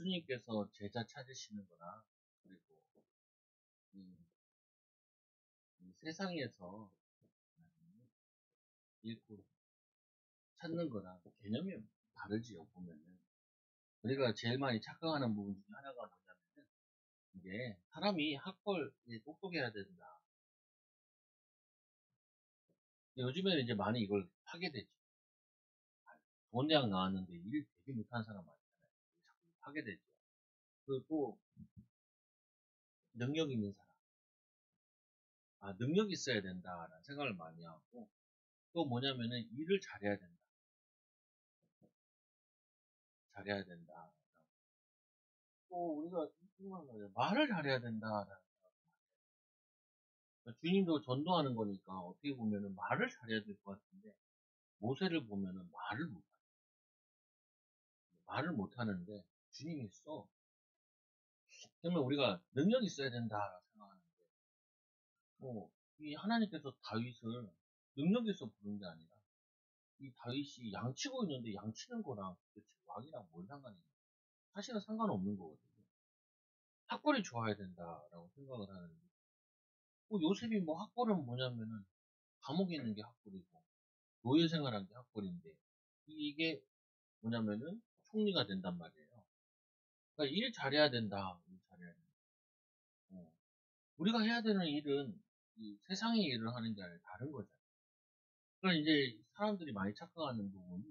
예수님께서 제자 찾으시는 거나, 그리고 이, 이 세상에서 잃고 찾는 거랑 개념이 다르지요, 보면은. 우리가 제일 많이 착각하는 부분 중에 하나가 뭐냐면은, 이게 사람이 학벌이 똑똑해야 된다. 요즘에는 이제 많이 이걸 파괴되죠. 좋은 대학 나왔는데 일 되게 못하는 사람 많잖아요. 자꾸 파괴되죠. 그리고 능력 있는 사람. 능력 있어야 된다라는 생각을 많이 하고, 또 뭐냐면은 일을 잘해야 된다. 잘해야 된다. 또 우리가 말을 잘해야 된다라는 생각. 주님도 전도하는 거니까 어떻게 보면은 말을 잘해야 될 것 같은데, 모세를 보면은 말을 못 하는데 주님이 써. 그러면 우리가 능력이 있어야 된다라고 생각하는데, 이 하나님께서 다윗을 능력에서 부른 게 아니라, 이 다윗이 양치고 있는데 양치는 거랑 도대체 왕이랑 뭔 상관이 있냐? 사실은 상관없는 거거든요. 학벌이 좋아야 된다라고 생각을 하는데, 요셉이 뭐 학벌은 뭐냐면은 감옥에 있는 게 학벌이고 노예 생활한 게 학벌인데, 이게 뭐냐면은 총리가 된단 말이에요. 그러니까 일 잘해야 된다. 일 잘해야 된다. 어. 우리가 해야 되는 일은 이 세상의 일을 하는 게 아니라 다른 거잖아요. 그러니까 이제 사람들이 많이 착각하는 부분이,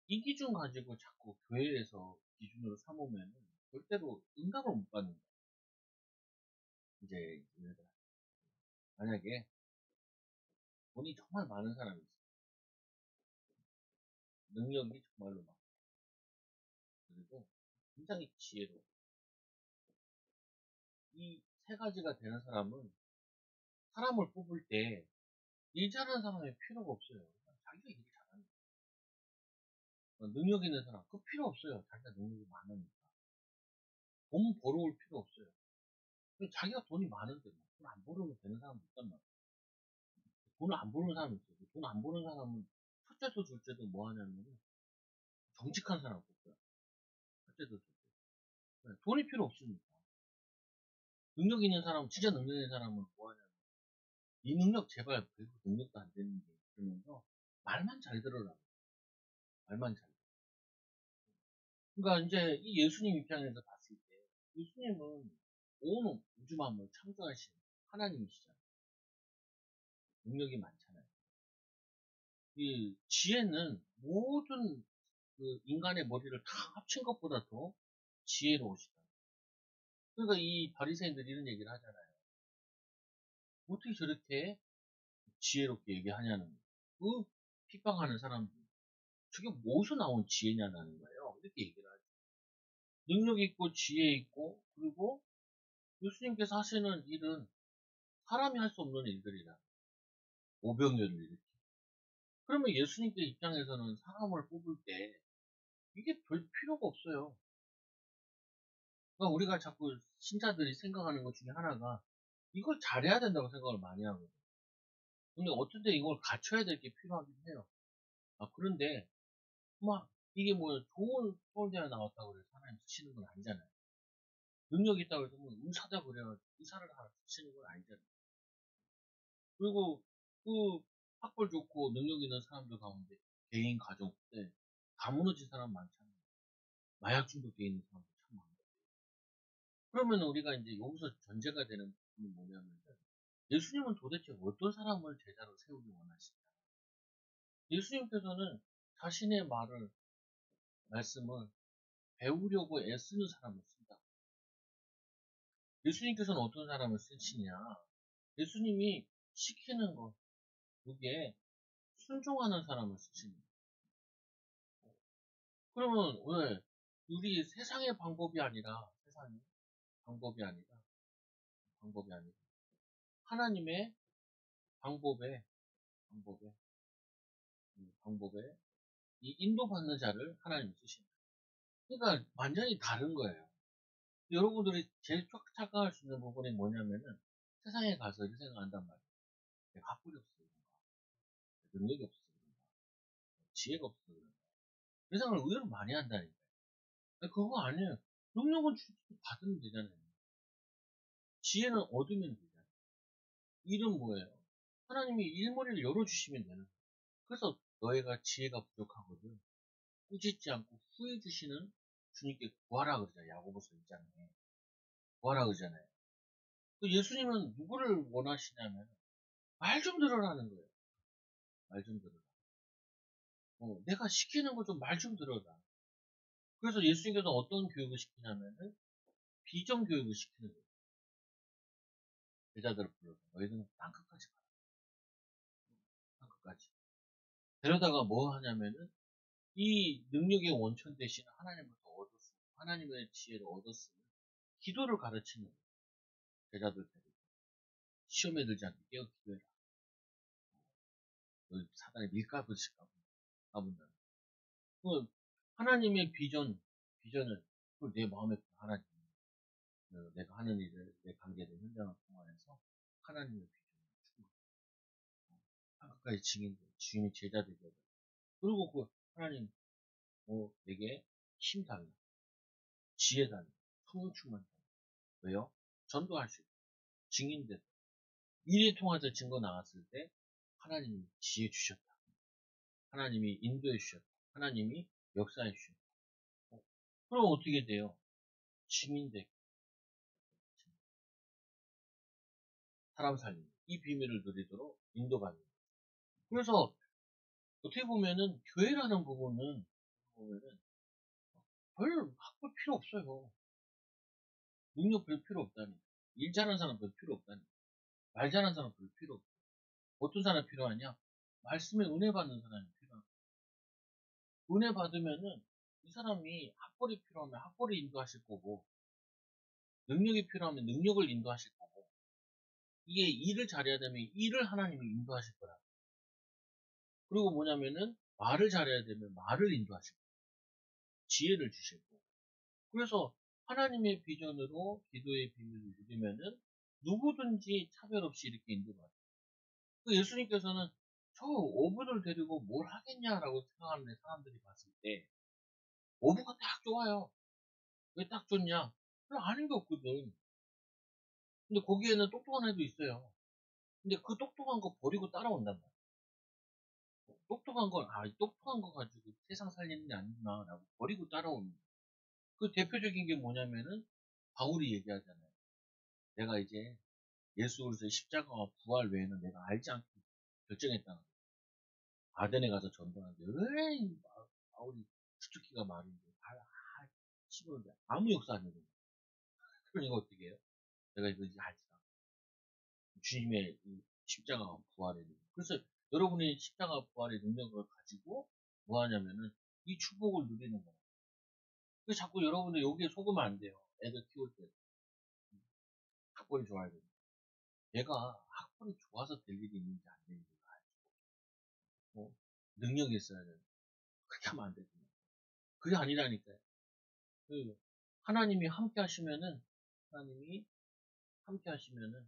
이 기준 가지고 자꾸 교회에서 기준으로 삼으면 절대로 응답을 못 받는 거예요. 이제 예를 들어 만약에 돈이 정말 많은 사람이 있어요. 능력이 정말로 많고, 그리고 굉장히 지혜로워. 이 세 가지가 되는 사람은 사람을 뽑을 때 일 잘하는 사람이 필요가 없어요. 그냥 자기가 일 잘하는 거예요. 능력 있는 사람 그 필요 없어요. 자기가 능력이 많으니까. 돈 벌어올 필요 없어요. 자기가 돈이 많은데 돈 안 벌어도 되는 사람도 있단 말이에요. 돈을 안 버는 사람이 있어요. 돈 안 버는 사람은 첫째도 둘째도 뭐 하냐면 정직한 사람 뽑고요. 첫째도 둘째. 돈이 필요 없으니까. 능력 있는 사람, 진짜 능력 있는 사람은 뭐 하냐면, 이 능력 제발 그리고 능력도 안 되는데 그러면서 말만 잘 들어라. 말만 잘 들어. 그러니까 이제 이 예수님 입장에서 봤을 때, 예수님은 온 우주 만물을 창조하신 하나님이시잖아요. 능력이 많잖아요. 이 지혜는 모든 그 인간의 머리를 다 합친 것보다 더 지혜로우시다. 그러니까 이 바리새인들이 이런 얘기를 하잖아요. 어떻게 저렇게 지혜롭게 얘기하냐는 거예요. 그 핍박하는 사람들. 저게 뭐서 나온 지혜냐는 거예요. 이렇게 얘기를 하죠. 능력 있고 지혜 있고, 그리고 예수님께서 하시는 일은 사람이 할 수 없는 일들이라. 오병이어를 일으키고. 그러면 예수님께 입장에서는 사람을 뽑을 때 이게 별 필요가 없어요. 그러니까 우리가 자꾸 신자들이 생각하는 것 중에 하나가, 이걸 잘해야 된다고 생각을 많이 하거든요. 근데 어떤 때 이걸 갖춰야 될 게 필요하긴 해요. 그런데 막 이게 뭐 좋은 서울대에 나왔다고 그래서 하나님 쓰시는 건 아니잖아요. 능력이 있다고 해서 뭐 의사다 그래야 의사를 하나 쓰시는 건 아니잖아요. 그리고 그 학벌 좋고 능력 있는 사람들 가운데 개인 가정 때 다 무너진 사람 많잖아요. 마약 중독돼 있는 사람도 참 많고. 그러면 우리가 이제 여기서 전제가 되는 부분이 뭐냐면, 예수님은 도대체 어떤 사람을 제자로 세우기 원하시냐? 예수님께서는 자신의 말씀을 배우려고 애쓰는 사람을 쓴다. 예수님께서는 어떤 사람을 쓰시냐? 예수님이 시키는 것, 그게 순종하는 사람을 쓰시는 거예요. 그러면 왜 우리 세상의 방법이 아니라, 방법이 아니라 하나님의 방법에 방법에 방법에 이 인도받는 자를 하나님이 쓰시는 거예요. 그러니까 완전히 다른 거예요. 여러분들이 제일 착각할 수 있는 부분이 뭐냐면은, 세상에 가서 이렇게 생각한단 말이에요. 내가 학벌이 없어서 그런가, 능력이 없어서 그런가, 지혜가 없어서 그런가, 이 생각을 의외로 많이 한다니까요. 근데 그거 아니에요. 능력은 받으면 되잖아요. 지혜는 얻으면 되잖아요. 일은 뭐예요? 하나님이 일머리를 열어주시면 되는 거예요. 그래서 너희가 지혜가 부족하거든 꾸짖지 않고 후회 주시는 주님께 구하라 그러잖아요. 야고보서 있잖아요. 구하라 그러잖아요. 그 예수님은 누구를 원하시냐면 말 좀 들으라는 거예요. 말 좀 들어라. 내가 시키는 거 좀 말 좀 들어라. 그래서 예수님께서 어떤 교육을 시키냐면은 비전 교육을 시키는 거예요. 제자들을 불러서 너희들은 땅끝까지 가라. 땅끝까지. 데려다가 뭐 하냐면은 이 능력의 원천 대신 하나님부터 얻었으면 하나님의 지혜를 얻었으면 기도를 가르치는 거예요. 제자들 데리고 시험에 들지 않게 깨어 기도해라. 너희 사단의 밀가루 칠까 가본다. 그 하나님의 비전을 내 마음에 하나님 내가 하는 일을 내 관계를 현장을 통해서 하나님의 비전을 충분히 끝까지 증인들 주님의 제자들이 그리고 그 하나님 내게 힘 달라 지혜 달라 성령 충만 달라 왜요? 전도할 수 있고 증인들 일이 통해서 증거 나왔을 때 하나님이 지혜 주셨다. 하나님이 인도해 주셨다. 하나님이 역사해 주셨다. 그럼 어떻게 돼요? 증인들 사람 살림 이 비밀을 누리도록 인도받는 거예요. 그래서 어떻게 보면은 교회라는 부분은 보면은 별 학벌 필요 없어요. 능력 별 필요 없다니. 일 잘하는 사람 별 필요 없다니. 말 잘하는 사람 별 필요 없고. 어떤 사람 필요하냐? 말씀에 은혜 받는 사람이 필요하고. 은혜 받으면은 이 사람이 학벌이 필요하면 학벌을 인도하실 거고, 능력이 필요하면 능력을 인도하실 거고, 이게 일을 잘해야 되면 일을 하나님이 인도하실 거라. 그리고 뭐냐면은 말을 잘해야 되면 말을 인도하실 거고, 지혜를 주실 거고. 그래서 하나님의 비전으로 기도의 비밀을 누리면은 누구든지 차별 없이 이렇게 인도받아요. 그 예수님께서는 저 어부를 데리고 뭘 하겠냐라고 생각하는 사람들이 봤을 때 어부가 딱 좋아요. 왜 딱 좋냐? 별로 아는 게 없거든. 근데 거기에는 똑똑한 애도 있어요. 근데 그 똑똑한 거 버리고 따라온단 말이야. 똑똑한 거 가지고 세상 살리는 게 아니구나 라고 버리고 따라오는 거야. 그 대표적인 게 뭐냐면은 바울이 얘기하잖아요. 내가 이제 예수 그리스도의 십자가와 부활 외에는 내가 알지 않고 결정했다는 거예요. 아덴에 가서 전도하는데 왜 바울이 주특기가 말인데 씹었는데 아무 역사 안 해요. 그러니까 어떻게 해요? 내가 이거 이제 알지 않고 주님의 이 십자가와 부활의 능력. 그래서 여러분이 십자가 부활의 능력을 가지고 뭐 하냐면은 이 축복을 누리는 거예요. 그래서 자꾸 여러분들 여기에 속으면 안 돼요. 애들 키울 때 학벌이 좋아야 돼요. 얘가 학벌이 좋아서 될 일이 있는지 안 되는지 알죠. 능력이 있어야 돼요. 그렇게 하면 안 되죠. 그게 아니라니까요. 그 하나님이 함께 하시면은 하나님이 함께 하시면은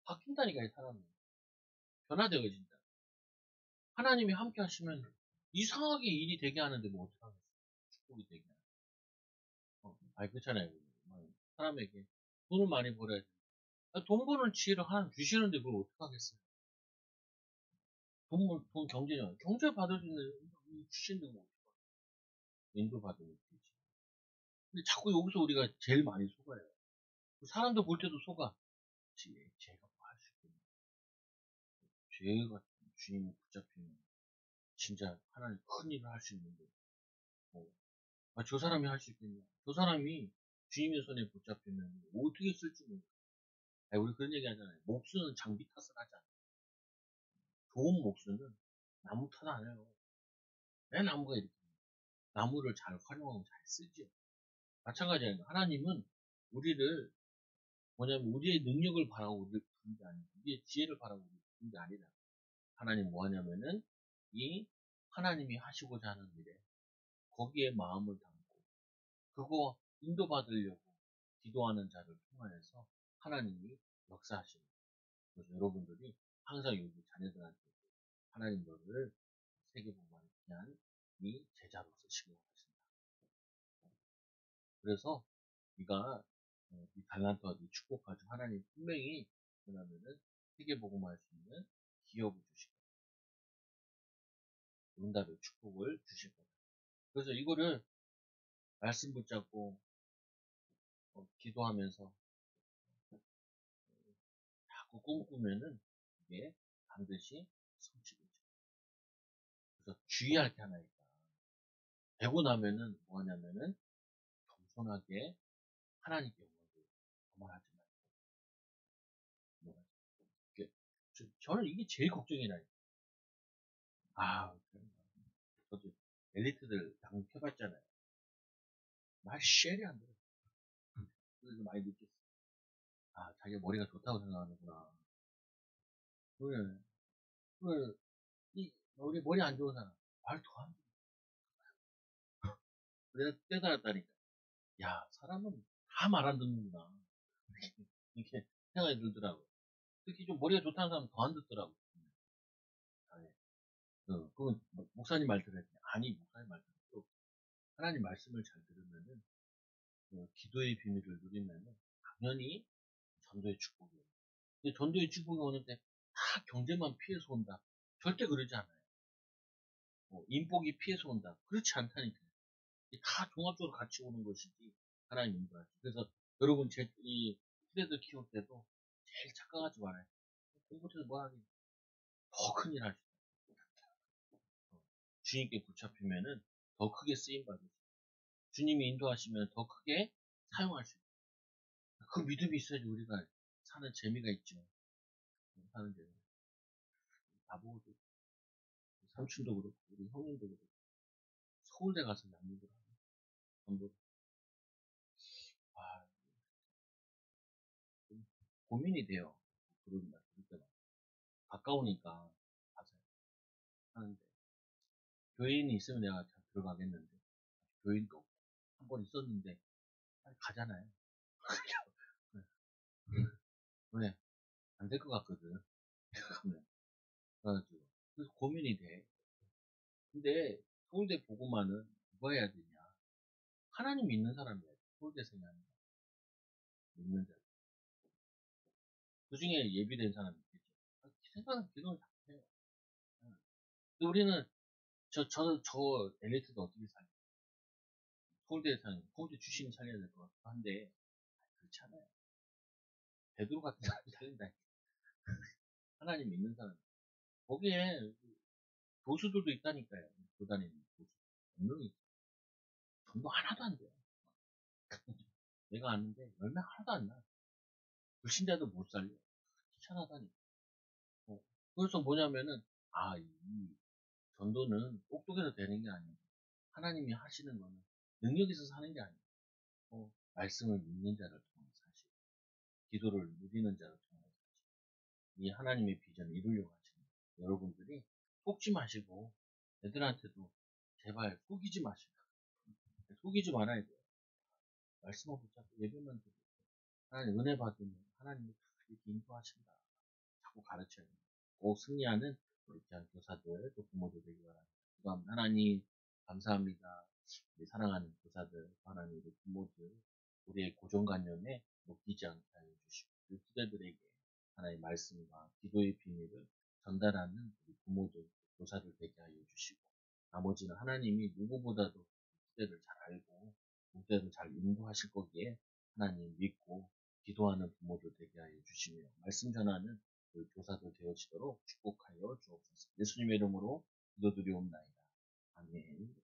바뀐다니까 이 사람이 변화되어진다. 하나님이 함께 하시면 이상하게 일이 되게 하는데 뭐 어떡하겠어요. 축복이 되게 하는. 아니 그렇잖아요. 사람에게 돈을 많이 벌어야 돼. 돈 버는 지혜를 하나님 주시는데 그걸 어떡하겠어요. 돈 경제 받을 수 있는 주시는데 뭐 어떡하겠어요. 인도 받으면 되지. 근데 자꾸 여기서 우리가 제일 많이 속아요. 사람도 볼 때도 속아. 제가 뭐 할 수 있겠냐. 죄가 주님이 붙잡히면 진짜 하나님 큰 일을 할 수 있는데 저 사람이 할 수 있겠냐. 저 사람이 주님의 손에 붙잡히면 어떻게 쓸지 몰라. 우리 그런 얘기 하잖아요. 목수는 장비 탓을 하지 않아요. 좋은 목수는 나무 탓 안 해요. 왜 나무가 이렇게 나무를 잘 활용하고 잘 쓰지요. 마찬가지예요. 하나님은 우리를 뭐냐면 우리의 능력을 바라고 우리를 부른 게 아니고 우리의 지혜를 바라고 우리를 부른 게 아니라 하나님 뭐 하냐면은 이 하나님이 하시고자 하는 일에 거기에 마음을 담고 그거 인도받으려고 기도하는 자를 통하여서 하나님이 역사하시는 거예요. 그래서 여러분들이 항상 여기 자녀들한테 하나님 너를 세계복음을 위한 이 제자로서 시기하겠습니다. 그래서 네가 이 달란트와 네 축복 가지고 하나님 분명히 그러면은 세계복음할 수 있는 기업을 주실 거다. 응답의 축복을 주실 거다. 그래서 이거를 말씀 붙잡고 기도하면서 자꾸 꿈꾸면은 이게 반드시 성취되죠. 그래서 주의할 게 하나 있다. 되고 나면은 뭐 하냐면은 겸손하게 하나님께 영광을 거만하지 말고. 저는 이게 제일 걱정이라니까. 저도 엘리트들 당해봤잖아요. 말 쉐리 안 들어. 그래서 많이 느꼈어. 자기가 머리가 좋다고 생각하는구나. 왜, 왜, 우리 머리 안 좋은 사람, 말도 안 돼. 내가 깨달았다니까. 야, 사람은 다 말 안 듣는구나. 이렇게 생각이 들더라고. 특히 좀 머리가 좋다는 사람은 더 안 듣더라고. 예. 그건 목사님 말 들어야 돼. 아니, 목사님 말 들어도 하나님 말씀을 잘 들으면은, 기도의 비밀을 누리면은, 당연히 전도의 축복이 오요. 근데 전도의 축복이 오는데 다 경제만 피해서 온다. 절대 그러지 않아요. 인복이 피해서 온다. 그렇지 않다니까요. 다 종합적으로 같이 오는 것이지 하나님 인도하시. 그래서 여러분 이 후대들 키울 때도 제일 착각하지 말아요. 공부해서 뭐 하긴 더 큰일 하시죠. 주님께 붙잡히면은 더 크게 쓰임 받으시고 주님이 인도하시면 더 크게 사용하시고 그 믿음이 있어야지 우리가 사는 재미가 있죠. 사는 재미. 나보고도 삼촌도 그렇고 우리 형님도 그렇고 서울대 가서 양육을 하고 전부 아, 좀 고민이 돼요. 그런 말 들을 때마다 가까우니까 가서 하는데 교인이 있으면 내가 잘 들어가겠는데 교인도 없고 한 번 있었는데 빨리 가잖아요. 왜? 안 될 것 같거든. 가면. 그래가지고 그래서 고민이 돼. 근데 서울대 보고만은 누가 해야 되냐? 하나님 믿는 사람이야. 서울대생이 아니라 믿는 자들. 그 중에 예비된 사람이 있겠죠. 생각은 기도를 다 해요. 근데 우리는 저 엘리트도 어떻게 살냐? 서울대에 사는 서울대 출신이 살려야 될 것 같고 한데 그렇지 않아요. 베드로 같은 사람이 살린다. 하나님 믿는 사람. 거기에 교수들도 있다니까요. 교단에 있는 교수. 분명히 전도 하나도 안 돼요. 내가 아는데 열매 하나도 안 나. 불신자도 못 살려. 귀찮아다니. 어. 그래서 뭐냐면은 이 전도는 똑똑해서 되는 게 아니고 하나님이 하시는 거는 능력 있어서 하는 게 아니에요. 말씀을 믿는 자를 통해 사실 기도를 누리는 자를 통해 사실 이 하나님의 비전을 이루려고 하시는 거예요. 여러분들이 속지 마시고 애들한테도 제발 속이지 마시고 속이지 말아야 돼요. 말씀을 붙잡고 예배만 드리고 하나님 은혜 받으면 하나님이 다 이렇게 인도하신다. 자꾸 가르쳐야 돼요. 꼭 승리하는 우리 귀한 교사들 또 부모들 되기 바랍니다. 기도합니다. 하나님 감사합니다. 우리 사랑하는 교사들 하나님 우리 부모들 우리의 고정관념에 묶이지 않게 하여 주시고 우리 후대들에게 하나님의 말씀과 기도의 비밀을 전달하는 우리 부모들 교사들 되게 하여 주시고 나머지는 하나님이 누구보다도 후대를 잘 알고 후대를 잘 인도하실 거기에 하나님 믿고 기도하는 부모들 되게 하여 주시며 말씀 전하는 우리 교사들 되어지도록 축복하여 주옵소서. 예수님의 이름으로 기도드리옵나이다. 아멘.